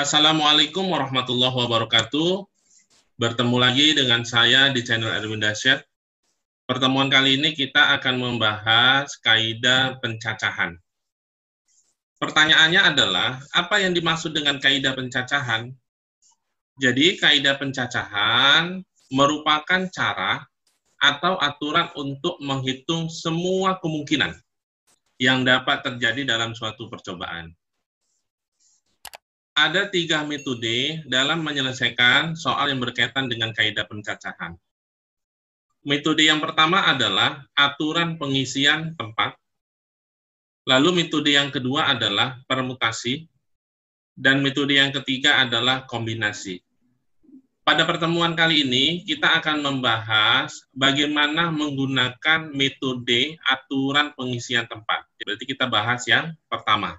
Assalamualaikum warahmatullahi wabarakatuh. Bertemu lagi dengan saya di channel Erwin Dasyat. Pertemuan kali ini kita akan membahas kaidah pencacahan. Pertanyaannya adalah, apa yang dimaksud dengan kaidah pencacahan? Jadi, kaidah pencacahan merupakan cara atau aturan untuk menghitung semua kemungkinan yang dapat terjadi dalam suatu percobaan. Ada 3 metode dalam menyelesaikan soal yang berkaitan dengan kaidah pencacahan. Metode yang pertama adalah aturan pengisian tempat. Lalu metode yang kedua adalah permutasi. Dan metode yang ketiga adalah kombinasi. Pada pertemuan kali ini, kita akan membahas bagaimana menggunakan metode aturan pengisian tempat. Berarti kita bahas yang pertama.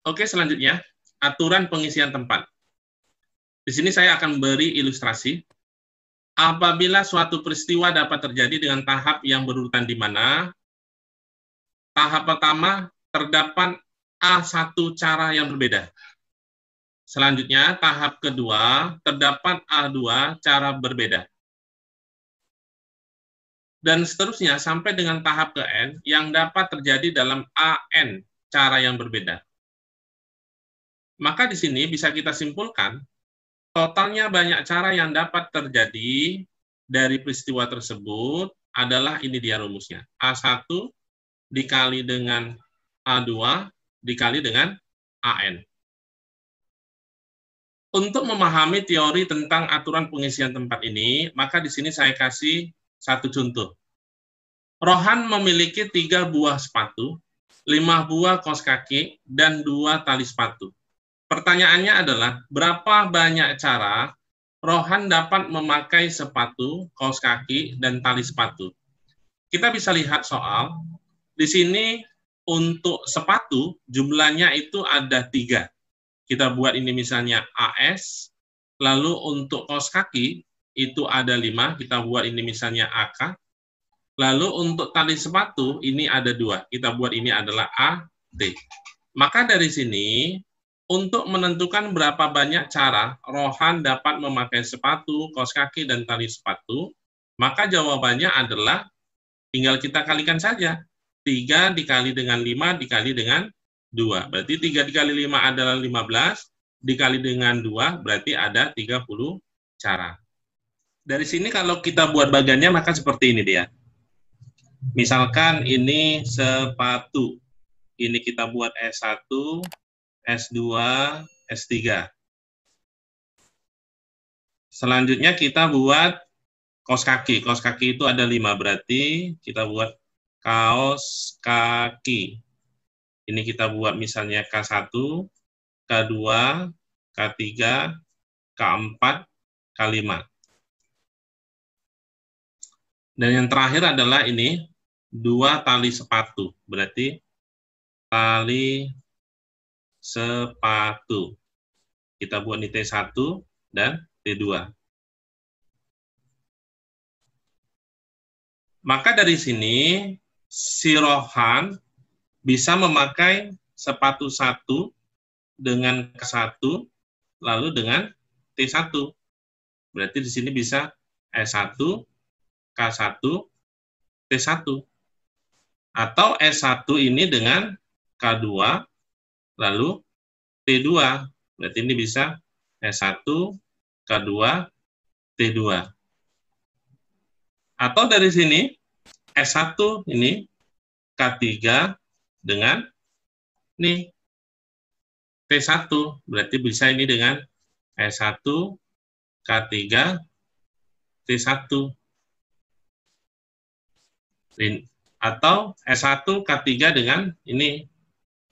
Oke, selanjutnya, aturan pengisian tempat. Di sini saya akan beri ilustrasi. Apabila suatu peristiwa dapat terjadi dengan tahap yang berurutan di mana tahap pertama terdapat A1 cara yang berbeda. Selanjutnya, tahap kedua terdapat A2 cara berbeda. Dan seterusnya sampai dengan tahap ke N yang dapat terjadi dalam AN cara yang berbeda. Maka di sini bisa kita simpulkan, totalnya banyak cara yang dapat terjadi dari peristiwa tersebut adalah ini dia rumusnya. A1 dikali dengan A2 dikali dengan AN. Untuk memahami teori tentang aturan pengisian tempat ini, maka di sini saya kasih satu contoh. Rohan memiliki 3 buah sepatu, 5 buah kaos kaki, dan 2 tali sepatu. Pertanyaannya adalah, berapa banyak cara Rohan dapat memakai sepatu, kaos kaki, dan tali sepatu? Kita bisa lihat soal, di sini untuk sepatu, jumlahnya itu ada 3. Kita buat ini misalnya AS, lalu untuk kaos kaki, itu ada 5, kita buat ini misalnya AK, lalu untuk tali sepatu, ini ada 2, kita buat ini adalah AT. Maka dari sini, untuk menentukan berapa banyak cara Rohan dapat memakai sepatu, kaos kaki, dan tali sepatu, maka jawabannya adalah tinggal kita kalikan saja. 3 dikali dengan 5 dikali dengan 2. Berarti 3 dikali 5 adalah 15, dikali dengan 2 berarti ada 30 cara. Dari sini kalau kita buat bagannya maka seperti ini dia. Misalkan ini sepatu. Ini kita buat S1, S2, S3. Selanjutnya kita buat kaos kaki. Kaos kaki itu ada 5, berarti kita buat kaos kaki. Ini kita buat misalnya K1, K2, K3, K4, K5. Dan yang terakhir adalah ini 2 tali sepatu. Berarti tali sepatu. Kita buat ini T1 dan T2. Maka dari sini, si Rohan bisa memakai sepatu 1 dengan K1, lalu dengan T1. Berarti di sini bisa S1, K1, T1. Atau S1 ini dengan K2, lalu T2. Berarti ini bisa S1, K2, T2. Atau dari sini, S1 ini K3 dengan ini T1. Berarti bisa ini dengan S1, K3, T1. Atau S1, K3 dengan ini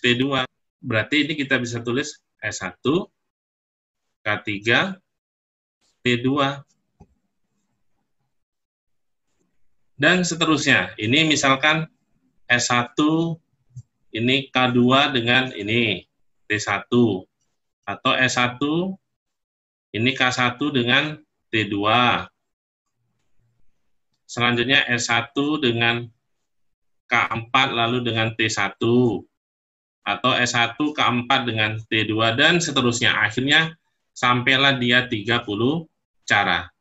T2. Berarti ini kita bisa tulis S1, K3, T2. Dan seterusnya. Ini misalkan S1, ini K2 dengan ini T1. Atau S1, ini K1 dengan T2. Selanjutnya S1 dengan K4 lalu dengan T1. atau S1 K4 dengan T2, dan seterusnya. Akhirnya sampailah dia 30 cara.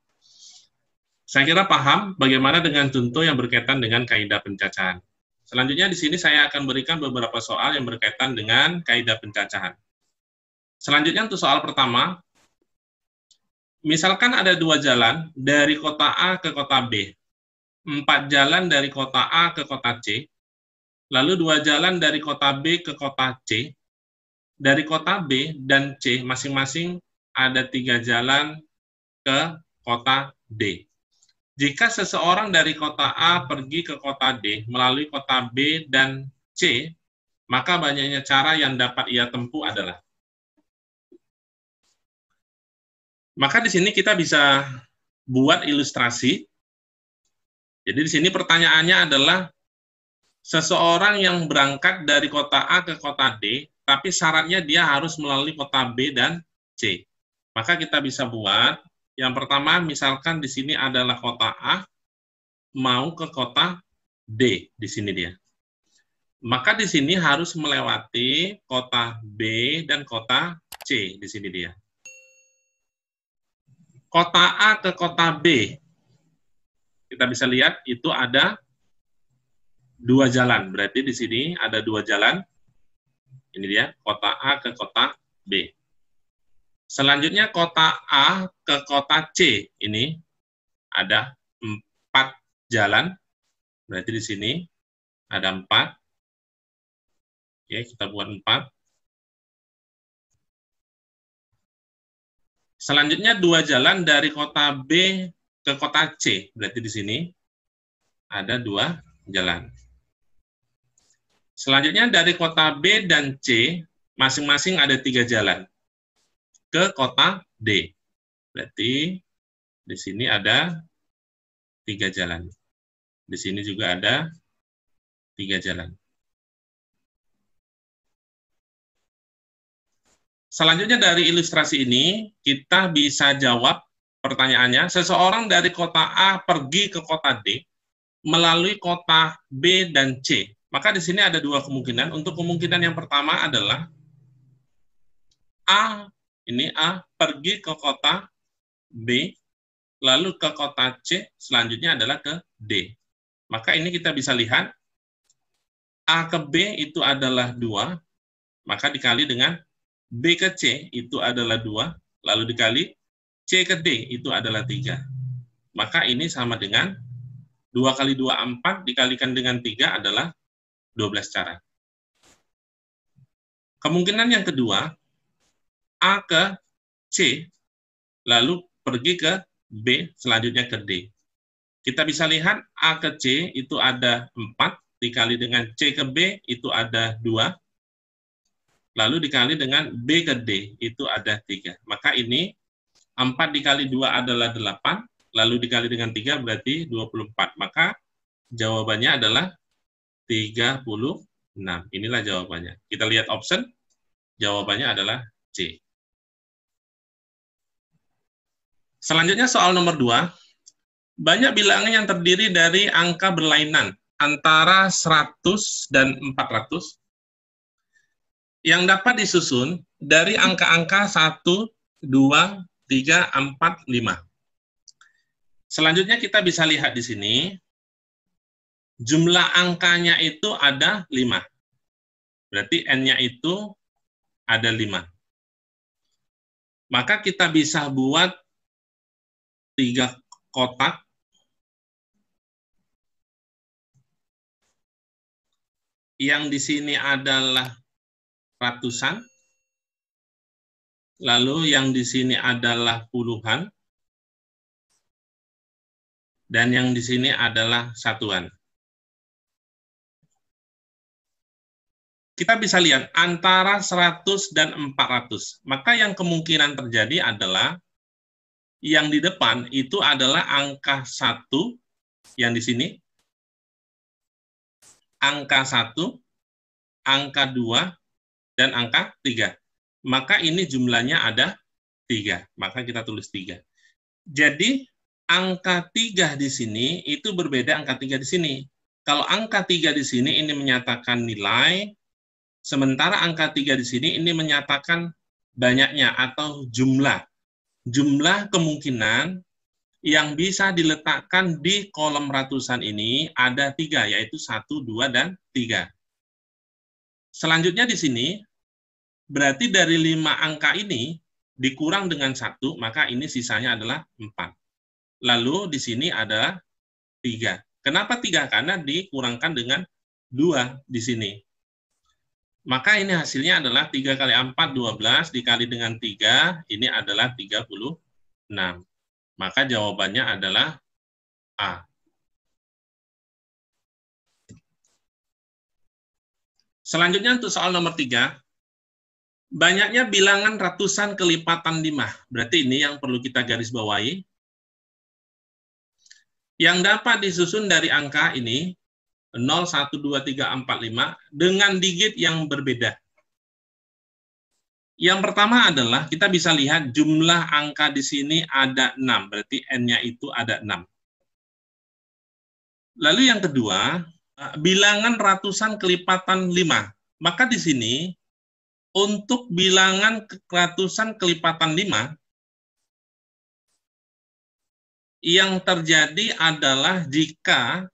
Saya kira paham bagaimana dengan contoh yang berkaitan dengan kaidah pencacahan. Selanjutnya di sini saya akan berikan beberapa soal yang berkaitan dengan kaidah pencacahan. Selanjutnya untuk soal pertama, misalkan ada 2 jalan dari kota A ke kota B, 4 jalan dari kota A ke kota C, lalu 2 jalan dari kota B ke kota C. Dari kota B dan C masing-masing ada 3 jalan ke kota D. Jika seseorang dari kota A pergi ke kota D melalui kota B dan C, maka banyaknya cara yang dapat ia tempuh adalah. Maka di sini kita bisa buat ilustrasi. Jadi di sini pertanyaannya adalah seseorang yang berangkat dari kota A ke kota D, tapi syaratnya dia harus melalui kota B dan C. Maka kita bisa buat, yang pertama misalkan di sini adalah kota A, mau ke kota D, di sini dia. Maka di sini harus melewati kota B dan kota C, di sini dia. Kota A ke kota B, kita bisa lihat itu ada 2 jalan. Berarti di sini ada 2 jalan. Ini dia, kota A ke kota B. Selanjutnya kota A ke kota C. Ini ada 4 jalan. Berarti di sini ada 4. Oke, kita buat 4. Selanjutnya 2 jalan dari kota B ke kota C. Berarti di sini ada 2 jalan. Selanjutnya dari kota B dan C masing-masing ada 3 jalan ke kota D. Berarti di sini ada 3 jalan. Di sini juga ada 3 jalan. Selanjutnya dari ilustrasi ini, kita bisa jawab pertanyaannya, seseorang dari kota A pergi ke kota D melalui kota B dan C. Maka di sini ada 2 kemungkinan. Untuk kemungkinan yang pertama adalah A, ini A, pergi ke kota B, lalu ke kota C, selanjutnya adalah ke D. Maka ini kita bisa lihat, A ke B itu adalah 2, maka dikali dengan B ke C itu adalah 2, lalu dikali C ke D itu adalah 3. Maka ini sama dengan 2 kali 2, 4, dikalikan dengan 3 adalah 12 cara. Kemungkinan yang kedua, A ke C, lalu pergi ke B, selanjutnya ke D. Kita bisa lihat A ke C itu ada 4, dikali dengan C ke B itu ada 2, lalu dikali dengan B ke D, itu ada 3. Maka ini 4 dikali 2 adalah 8, lalu dikali dengan 3 berarti 24. Maka jawabannya adalah 36. Inilah jawabannya. Kita lihat option, jawabannya adalah C. Selanjutnya soal nomor 2. Banyak bilangan yang terdiri dari angka berlainan antara 100 dan 400 yang dapat disusun dari angka-angka 1, 2, 3, 4, 5. Selanjutnya kita bisa lihat di sini, jumlah angkanya itu ada 5. Berarti N-nya itu ada 5. Maka kita bisa buat 3 kotak. Yang di sini adalah ratusan, lalu yang di sini adalah puluhan, dan yang di sini adalah satuan. Kita bisa lihat antara 100 dan 400. Maka yang kemungkinan terjadi adalah yang di depan itu adalah angka 1, yang di sini, angka 1, angka 2, dan angka 3. Maka ini jumlahnya ada 3. Maka kita tulis 3. Jadi, angka 3 di sini itu berbeda angka 3 di sini. Kalau angka 3 di sini ini menyatakan nilai, Sementara angka 3 di sini ini menyatakan banyaknya atau jumlah. Jumlah kemungkinan yang bisa diletakkan di kolom ratusan ini ada 3, yaitu 1, 2, dan 3. Selanjutnya di sini, berarti dari 5 angka ini dikurang dengan 1, maka ini sisanya adalah 4. Lalu di sini adalah 3. Kenapa 3? Karena dikurangkan dengan 2 di sini. Maka ini hasilnya adalah 3 kali 4, 12, dikali dengan 3, ini adalah 36. Maka jawabannya adalah A. Selanjutnya untuk soal nomor 3, banyaknya bilangan ratusan kelipatan 5. Berarti ini yang perlu kita garis bawahi. Yang dapat disusun dari angka ini, 0, 1, 2, 3, 4, 5, dengan digit yang berbeda. Yang pertama adalah, kita bisa lihat jumlah angka di sini ada 6, berarti N-nya itu ada 6. Lalu yang kedua, bilangan ratusan kelipatan 5. Maka di sini, untuk bilangan ratusan kelipatan 5, yang terjadi adalah jika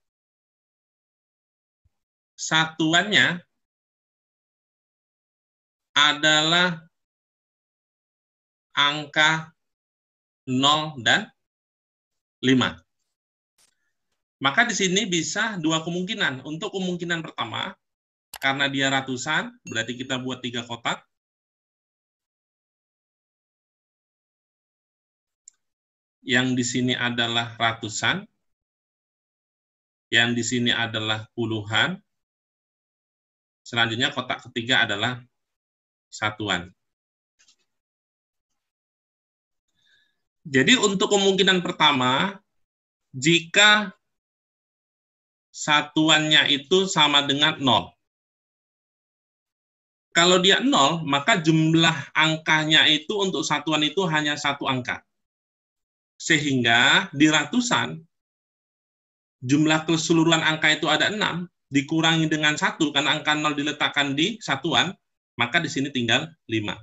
satuannya adalah angka 0 dan 5. Maka di sini bisa dua kemungkinan. Untuk kemungkinan pertama, karena dia ratusan, berarti kita buat 3 kotak. Yang di sini adalah ratusan. Yang di sini adalah puluhan. Selanjutnya kotak ketiga adalah satuan. Jadi untuk kemungkinan pertama, jika satuannya itu sama dengan 0. Kalau dia 0, maka jumlah angkanya itu untuk satuan itu hanya 1 angka. Sehingga di ratusan, jumlah keseluruhan angka itu ada 6, dikurangi dengan 1, karena angka 0 diletakkan di satuan, maka di sini tinggal 5.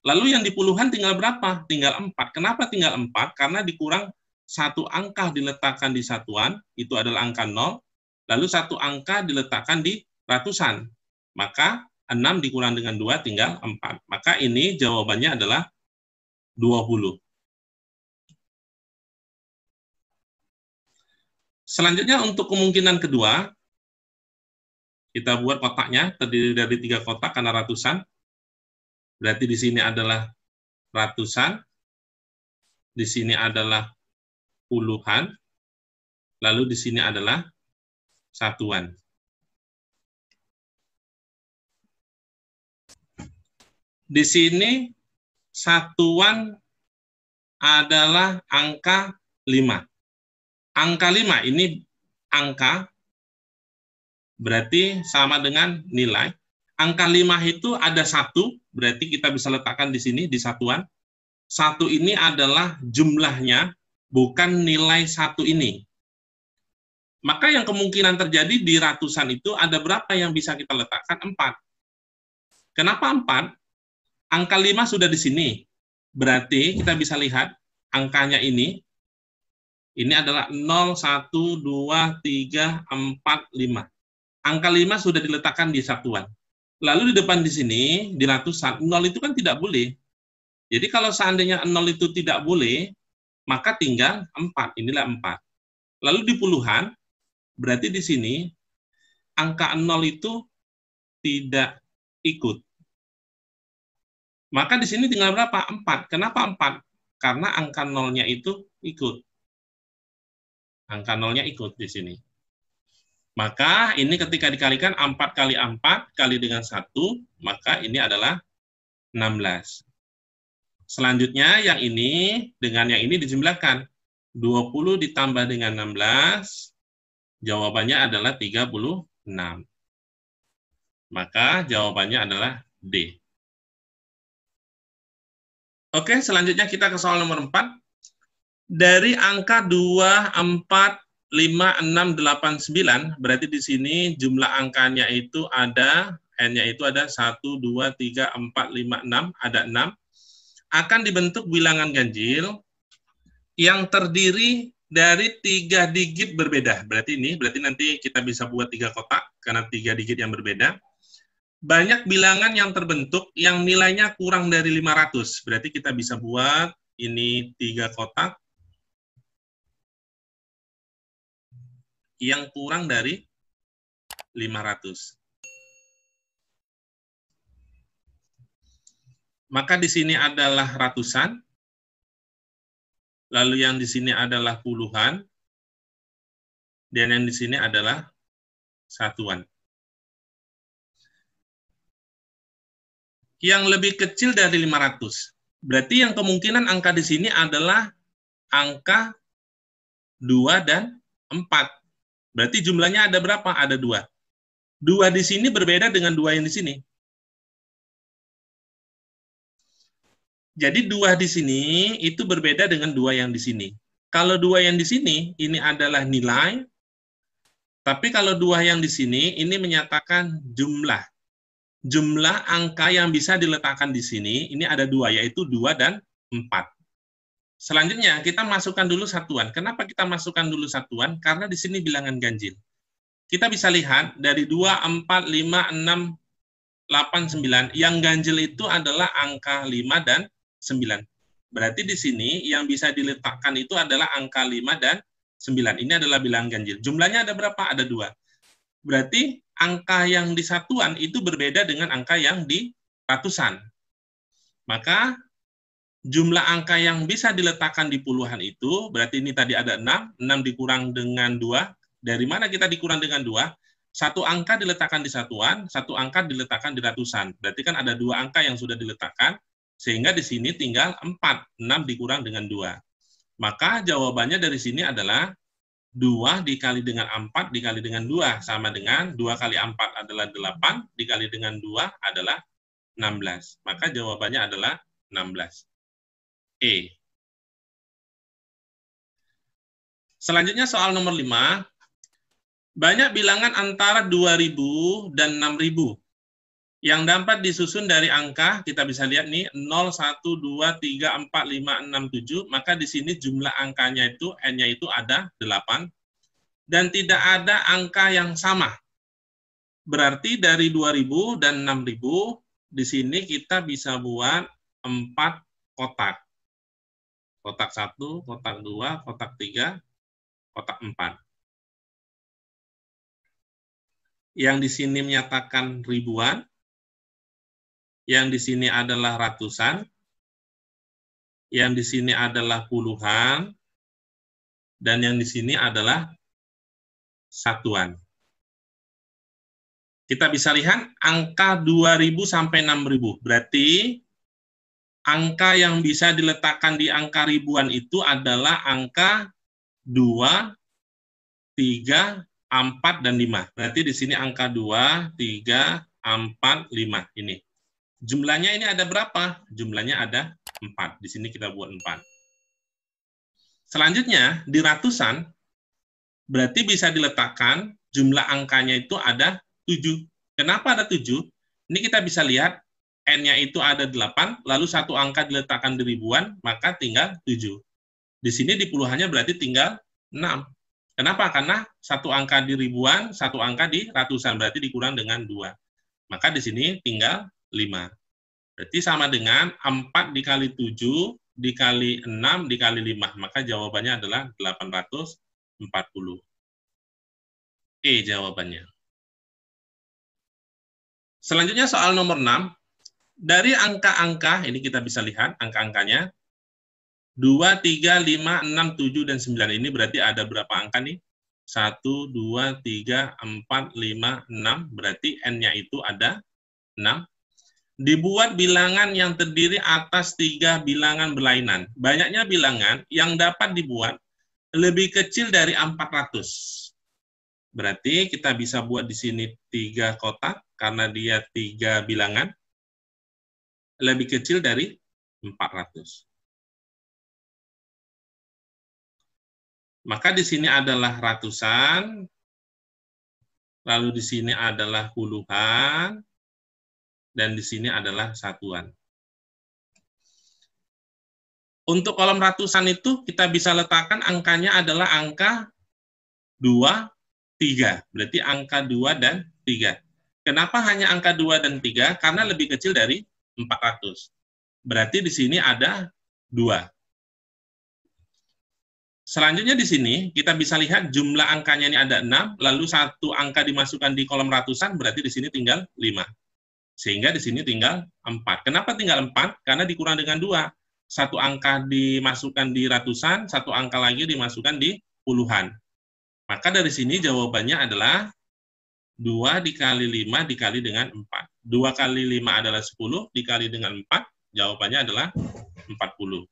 Lalu yang di puluhan tinggal berapa? Tinggal 4. Kenapa tinggal 4? Karena dikurang 1 angka diletakkan di satuan, itu adalah angka 0, lalu 1 angka diletakkan di ratusan. Maka 6 dikurang dengan 2 tinggal 4. Maka ini jawabannya adalah 20. Selanjutnya untuk kemungkinan kedua, kita buat kotaknya, terdiri dari 3 kotak karena ratusan. Berarti di sini adalah ratusan, di sini adalah puluhan, lalu di sini adalah satuan. Di sini satuan adalah angka 5. Angka 5 ini angka, berarti sama dengan nilai. Angka 5 itu ada 1, berarti kita bisa letakkan di sini, di satuan. 1 ini adalah jumlahnya, bukan nilai 1 ini. Maka yang kemungkinan terjadi di ratusan itu ada berapa yang bisa kita letakkan? 4. Kenapa 4? Angka 5 sudah di sini. Berarti kita bisa lihat angkanya ini adalah 0, 1, 2, 3, 4, 5. Angka 5 sudah diletakkan di satuan. Lalu di depan di sini, di ratusan, 0 itu kan tidak boleh. Jadi kalau seandainya 0 itu tidak boleh, maka tinggal 4. Inilah 4. Lalu di puluhan, berarti di sini, angka 0 itu tidak ikut. Maka di sini tinggal berapa? 4. Kenapa 4? Karena angka 0-nya itu ikut. Angka 0-nya ikut di sini. Maka ini ketika dikalikan 4 kali 4 kali dengan 1, maka ini adalah 16. Selanjutnya yang ini dengan yang ini dijumlahkan. 20 ditambah dengan 16, jawabannya adalah 36. Maka jawabannya adalah D. Oke, selanjutnya kita ke soal nomor 4. Dari angka 2, 4, 5, 6, 8, 9, berarti di sini jumlah angkanya itu ada N-nya itu ada 1, 2, 3, 4, 5, 6, ada 6, akan dibentuk bilangan ganjil yang terdiri dari 3 digit berbeda. Berarti nanti kita bisa buat 3 kotak, karena 3 digit yang berbeda. Banyak bilangan yang terbentuk yang nilainya kurang dari 500. Berarti kita bisa buat ini 3 kotak yang kurang dari 500. Maka di sini adalah ratusan, lalu yang di sini adalah puluhan, dan yang di sini adalah satuan. Yang lebih kecil dari 500. Berarti yang kemungkinan angka di sini adalah angka 2 dan 4. Berarti jumlahnya ada berapa? Ada 2. 2 di sini berbeda dengan 2 yang di sini. Jadi 2 di sini itu berbeda dengan 2 yang di sini. Kalau 2 yang di sini, ini adalah nilai. Tapi kalau 2 yang di sini, ini menyatakan jumlah. Jumlah angka yang bisa diletakkan di sini, ini ada 2, yaitu 2 dan 4. Selanjutnya, kita masukkan dulu satuan. Kenapa kita masukkan dulu satuan? Karena di sini bilangan ganjil. Kita bisa lihat dari 2, 4, 5, 6, 8, 9. Yang ganjil itu adalah angka 5 dan 9. Berarti di sini yang bisa diletakkan itu adalah angka 5 dan 9. Ini adalah bilangan ganjil. Jumlahnya ada berapa? Ada 2. Berarti angka yang di satuan itu berbeda dengan angka yang di ratusan. Maka jumlah angka yang bisa diletakkan di puluhan itu, berarti ini tadi ada 6, 6 dikurang dengan 2. Dari mana kita dikurang dengan 2? Satu angka diletakkan di satuan, satu angka diletakkan di ratusan. Berarti kan ada 2 angka yang sudah diletakkan, sehingga di sini tinggal 4. 6 dikurang dengan 2. Maka jawabannya dari sini adalah 2 dikali dengan 4 dikali dengan 2 sama dengan 2 kali 4 adalah 8 dikali dengan 2 adalah 16. Maka jawabannya adalah 16. E. Selanjutnya soal nomor 5. Banyak bilangan antara 2000 dan 6000 yang dapat disusun dari angka, kita bisa lihat nih, 0, 1, 2, 3, 4, 5, 6, 7, maka di sini jumlah angkanya itu, N-nya itu ada 8, dan tidak ada angka yang sama. Berarti dari 2000 dan 6000, di sini kita bisa buat 4 kotak. Kotak 1, kotak 2, kotak 3, kotak 4. Yang di sini menyatakan ribuan, yang di sini adalah ratusan, yang di sini adalah puluhan, dan yang di sini adalah satuan. Kita bisa lihat angka 2000 sampai 6000. Berarti angka yang bisa diletakkan di angka ribuan itu adalah angka 2, 3, 4, dan 5. Berarti di sini angka 2, 3, 4, 5. Ini. Jumlahnya ini ada berapa? Jumlahnya ada 4. Di sini kita buat 4. Selanjutnya, di ratusan, berarti bisa diletakkan jumlah angkanya itu ada 7. Kenapa ada 7? Ini kita bisa lihat, N-nya itu ada 8, lalu satu angka diletakkan di ribuan, maka tinggal 7. Di sini di puluhannya berarti tinggal 6. Kenapa? Karena satu angka di ribuan, satu angka di ratusan, berarti dikurang dengan 2. Maka di sini tinggal 5. Berarti sama dengan 4 dikali 7, dikali 6, dikali 5. Maka jawabannya adalah 840. E jawabannya. Selanjutnya soal nomor 6. Dari angka-angka, ini kita bisa lihat angka-angkanya, 2, 3, 5, 6, 7, dan 9. Ini berarti ada berapa angka nih? 1, 2, 3, 4, 5, 6. Berarti N-nya itu ada 6. Dibuat bilangan yang terdiri atas 3 bilangan berlainan. Banyaknya bilangan yang dapat dibuat lebih kecil dari 400. Berarti kita bisa buat di sini 3 kotak, karena dia 3 bilangan lebih kecil dari 400. Maka di sini adalah ratusan, lalu di sini adalah puluhan, dan di sini adalah satuan. Untuk kolom ratusan itu kita bisa letakkan angkanya adalah angka 2, 3. Berarti angka 2 dan 3. Kenapa hanya angka 2 dan 3? Karena lebih kecil dari 400. Berarti di sini ada 2. Selanjutnya di sini kita bisa lihat jumlah angkanya ini ada 6, lalu satu angka dimasukkan di kolom ratusan, berarti di sini tinggal 5. Sehingga di sini tinggal 4. Kenapa tinggal 4? Karena dikurang dengan 2. Satu angka dimasukkan di ratusan, satu angka lagi dimasukkan di puluhan. Maka dari sini jawabannya adalah 2 dikali 5 dikali dengan 4. 2 kali 5 adalah 10, dikali dengan 4, jawabannya adalah 40.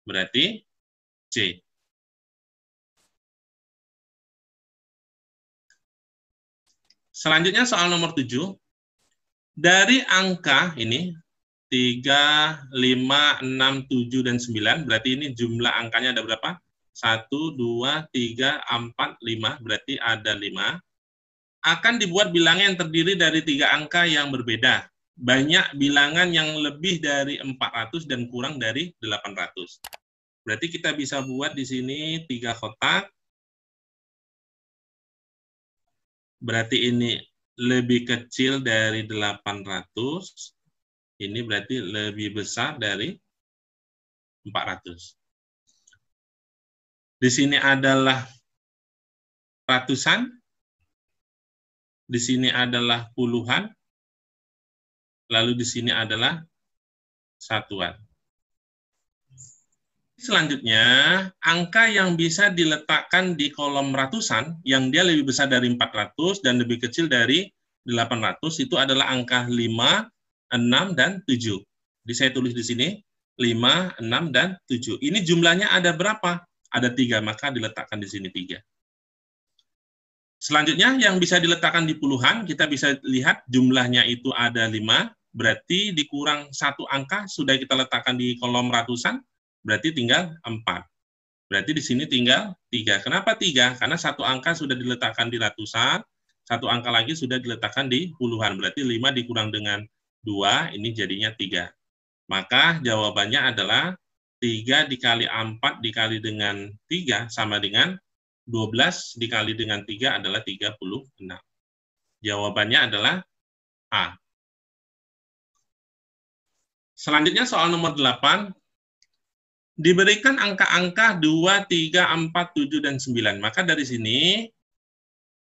Berarti C. Selanjutnya soal nomor 7. Dari angka ini, 3, 5, 6, 7, dan 9, berarti ini jumlah angkanya ada berapa? 1, 2, 3, 4, 5, berarti ada 5. Akan dibuat bilangan yang terdiri dari 3 angka yang berbeda. Banyak bilangan yang lebih dari 400 dan kurang dari 800. Berarti kita bisa buat di sini 3 kotak. Berarti ini lebih kecil dari 800. Ini berarti lebih besar dari 400. Di sini adalah ratusan, di sini adalah puluhan, lalu di sini adalah satuan. Selanjutnya, angka yang bisa diletakkan di kolom ratusan, yang dia lebih besar dari 400 dan lebih kecil dari 800, itu adalah angka 5, 6, dan 7. Jadi saya tulis di sini, 5, 6, dan 7. Ini jumlahnya ada berapa? Ada 3, maka diletakkan di sini 3. Selanjutnya, yang bisa diletakkan di puluhan, kita bisa lihat jumlahnya itu ada 5, berarti dikurang satu angka, sudah kita letakkan di kolom ratusan, berarti tinggal 4. Berarti di sini tinggal 3. Kenapa 3? Karena satu angka sudah diletakkan di ratusan, satu angka lagi sudah diletakkan di puluhan, berarti 5 dikurang dengan 2, ini jadinya 3. Maka jawabannya adalah 3 dikali 4 dikali dengan 3 sama dengan 12 dikali dengan 3 adalah 36. Jawabannya adalah A. Selanjutnya soal nomor 8. Diberikan angka-angka 2, 3, 4, 7, dan 9. Maka dari sini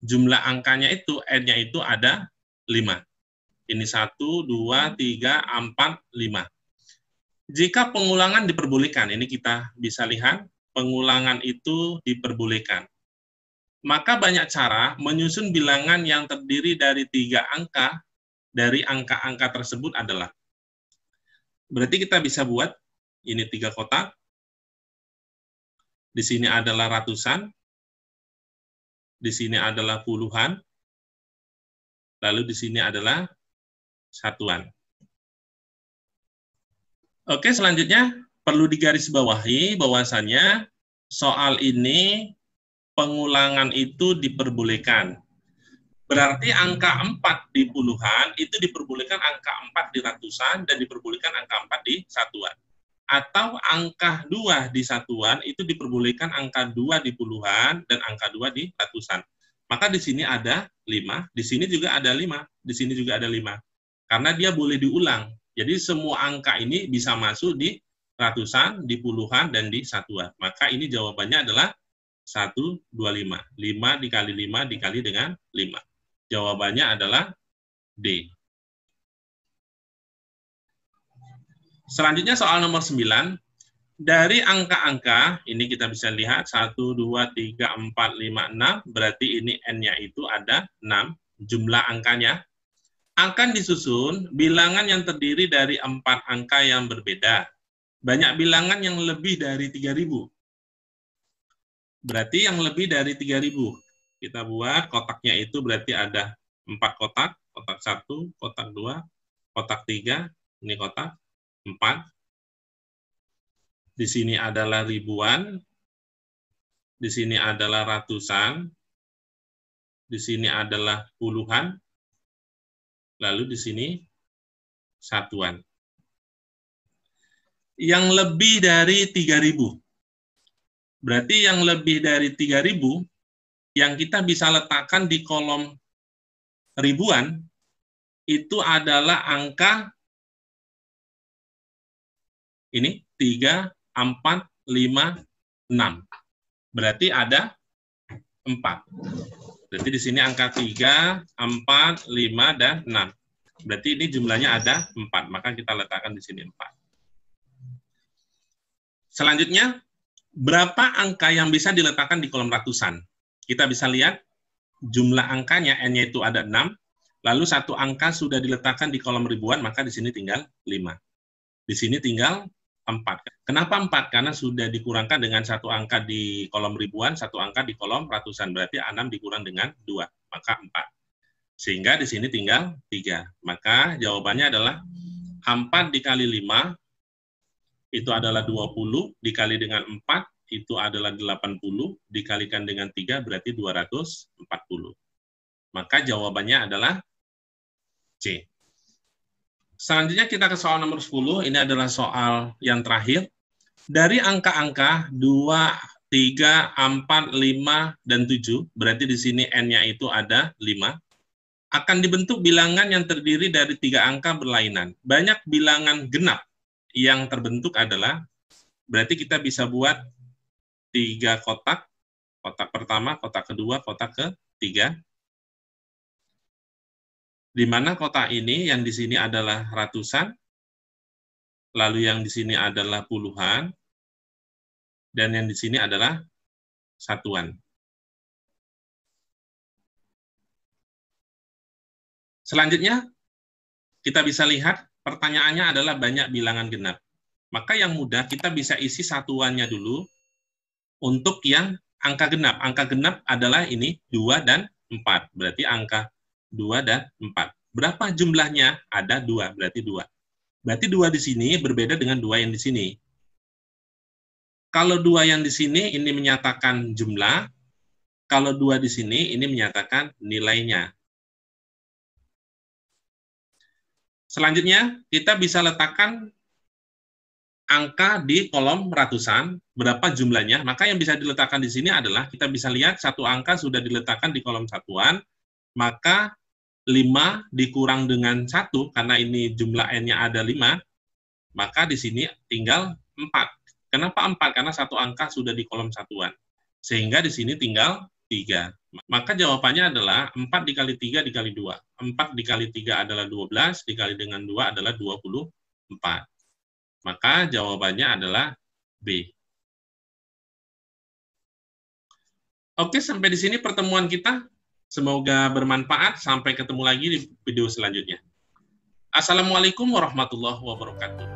jumlah angkanya itu, N-nya itu ada 5. Ini 1, 2, 3, 4, 5. Jika pengulangan diperbolehkan, ini kita bisa lihat, pengulangan itu diperbolehkan. Maka banyak cara menyusun bilangan yang terdiri dari 3 angka, dari angka-angka tersebut adalah. Berarti kita bisa buat, ini 3 kotak, di sini adalah ratusan, di sini adalah puluhan, lalu di sini adalah satuan. Oke, selanjutnya perlu digarisbawahi bahwasannya soal ini pengulangan itu diperbolehkan. Berarti angka 4 di puluhan itu diperbolehkan angka 4 di ratusan dan diperbolehkan angka 4 di satuan. Atau angka 2 di satuan itu diperbolehkan angka 2 di puluhan dan angka 2 di ratusan. Maka di sini ada 5, di sini juga ada 5, di sini juga ada 5. Karena dia boleh diulang. Jadi semua angka ini bisa masuk di ratusan, di puluhan, dan di satuan. Maka ini jawabannya adalah 1, 2, 5. 5 dikali 5 dikali dengan 5. Jawabannya adalah D. Selanjutnya soal nomor 9. Dari angka-angka, ini kita bisa lihat 1, 2, 3, 4, 5, 6. Berarti ini N-nya itu ada 6. Jumlah angkanya. Akan disusun bilangan yang terdiri dari 4 angka yang berbeda. Banyak bilangan yang lebih dari 3.000. Berarti yang lebih dari 3.000. Kita buat kotaknya itu berarti ada 4 kotak. Kotak 1, kotak 2, kotak 3, ini kotak 4. Di sini adalah ribuan. Di sini adalah ratusan. Di sini adalah puluhan. Lalu di sini satuan. Yang lebih dari 3.000. Berarti yang lebih dari 3.000 yang kita bisa letakkan di kolom ribuan itu adalah angka ini 3, 4, 5, 6. Berarti ada 4. Berarti di sini angka 3, 4, 5, dan 6. Berarti ini jumlahnya ada 4. Maka kita letakkan di sini 4. Selanjutnya, berapa angka yang bisa diletakkan di kolom ratusan? Kita bisa lihat jumlah angkanya, N-nya itu ada 6, lalu satu angka sudah diletakkan di kolom ribuan, maka di sini tinggal 5. Di sini tinggal 4. Kenapa 4? Karena sudah dikurangkan dengan satu angka di kolom ribuan, satu angka di kolom ratusan. Berarti 6 dikurang dengan 2, maka 4. Sehingga di sini tinggal 3. Maka jawabannya adalah 4 dikali 5, itu adalah 20, dikali dengan 4, itu adalah 80, dikalikan dengan 3, berarti 240. Maka jawabannya adalah C. Selanjutnya kita ke soal nomor 10, ini adalah soal yang terakhir. Dari angka-angka 2, 3, 4, 5, dan 7, berarti di sini N-nya itu ada 5, akan dibentuk bilangan yang terdiri dari 3 angka berlainan. Banyak bilangan genap yang terbentuk adalah, berarti kita bisa buat 3 kotak, kotak pertama, kotak kedua, kotak ketiga, di mana kotak ini yang di sini adalah ratusan, lalu yang di sini adalah puluhan, dan yang di sini adalah satuan. Selanjutnya, kita bisa lihat pertanyaannya adalah banyak bilangan genap. Maka yang mudah kita bisa isi satuannya dulu untuk yang angka genap. Angka genap adalah ini 2 dan 4. Berarti angka 2 dan 4. Berapa jumlahnya? Ada 2, berarti 2. Berarti 2 di sini berbeda dengan 2 yang di sini. Kalau 2 yang di sini ini menyatakan jumlah, kalau 2 di sini ini menyatakan nilainya. Selanjutnya, kita bisa letakkan angka di kolom ratusan, berapa jumlahnya, maka yang bisa diletakkan di sini adalah, kita bisa lihat satu angka sudah diletakkan di kolom satuan, maka 5 dikurang dengan 1, karena ini jumlah N-nya ada 5, maka di sini tinggal 4. Kenapa 4? Karena satu angka sudah di kolom satuan. Sehingga di sini tinggal 3. Maka jawabannya adalah 4 dikali 3 dikali 2. 4 dikali 3 adalah 12, dikali dengan 2 adalah 24. Maka jawabannya adalah B. Oke, sampai di sini pertemuan kita. Semoga bermanfaat. Sampai ketemu lagi di video selanjutnya. Assalamualaikum warahmatullahi wabarakatuh.